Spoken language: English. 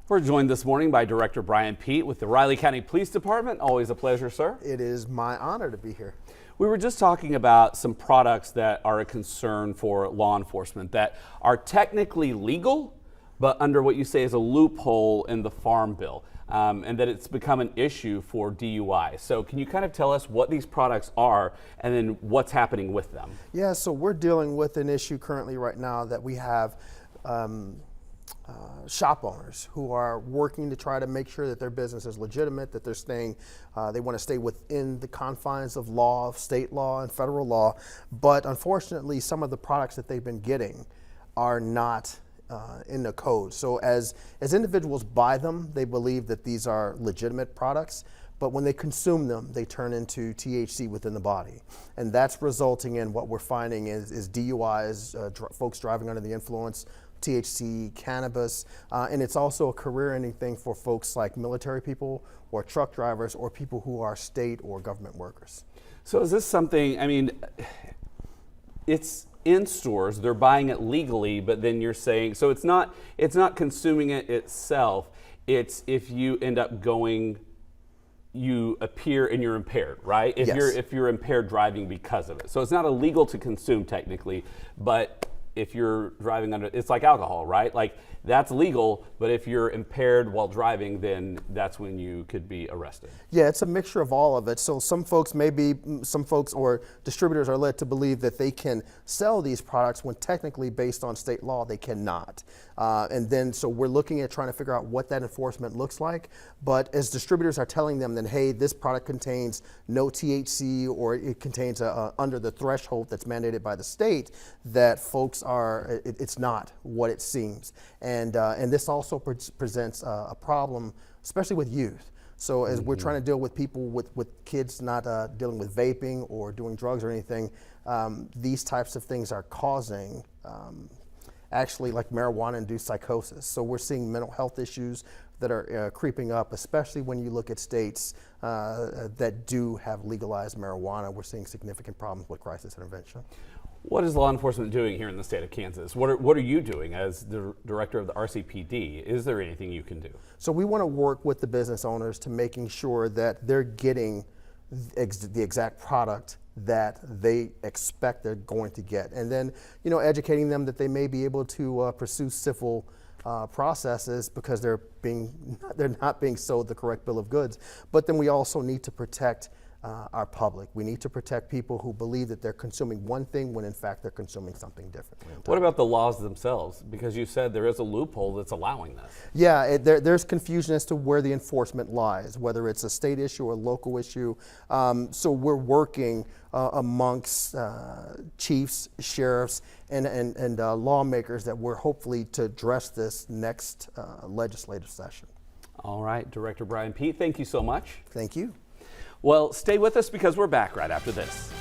We're joined this morning by Director Brian Pete with the Riley County Police Department. Always a pleasure, sir. It is my honor to be here. We were just talking about some products that are a concern for law enforcement that are technically legal, but under what you say is a loophole in the Farm Bill, and that it's become an issue for DUI. So can you kind of tell us what these products are and then what's happening with them? Yeah, so we're dealing with an issue currently right now that we have shop owners who are working to try to make sure that their business is legitimate, that they're staying, they want to stay within the confines of law, of state law and federal law. But unfortunately, some of the products that they've been getting are not in the code. So as individuals buy them, they believe that these are legitimate products, but when they consume them, they turn into THC within the body. And that's resulting in what we're finding is DUIs, folks driving under the influence, THC, cannabis, and it's also a career-ending thing for folks like military people or truck drivers or people who are state or government workers. So is this something, I mean, it's in stores, they're buying it legally, but then you're saying, so it's not consuming it itself, it's if you end up going, you appear and you're impaired, right? If you're impaired driving because of it. So it's not illegal to consume technically, but if you're driving under, it's like alcohol, right? Like that's legal, but if you're impaired while driving, then that's when you could be arrested. Yeah, it's a mixture of all of it. So some folks or distributors are led to believe that they can sell these products when technically based on state law, they cannot. And then, so we're looking at trying to figure out what that enforcement looks like. But as distributors are telling them then, hey, this product contains no THC or it contains under the threshold that's mandated by the state, that folks are, it's not what it seems. And this also presents a problem, especially with youth. So as we're trying to deal with people with kids not dealing with vaping or doing drugs or anything, these types of things are causing actually like marijuana-induced psychosis. So we're seeing mental health issues that are creeping up, especially when you look at states that do have legalized marijuana. We're seeing significant problems with crisis intervention. What is law enforcement doing here in the state of Kansas? What are you doing as the director of the RCPD? Is there anything you can do? So we want to work with the business owners to making sure that they're getting the exact product that they expect they're going to get. And then, educating them that they may be able to pursue civil processes because they're not being sold the correct bill of goods. But then we also need to protect our public. We need to protect people who believe that they're consuming one thing when in fact they're consuming something different. What about the laws themselves? Because you said there is a loophole that's allowing this. Yeah, there's confusion as to where the enforcement lies, whether it's a state issue or a local issue. So we're working amongst chiefs, sheriffs, and lawmakers that we're hopefully to address this next legislative session. All right, Director Brian Pete, thank you so much. Thank you. Well, stay with us because we're back right after this.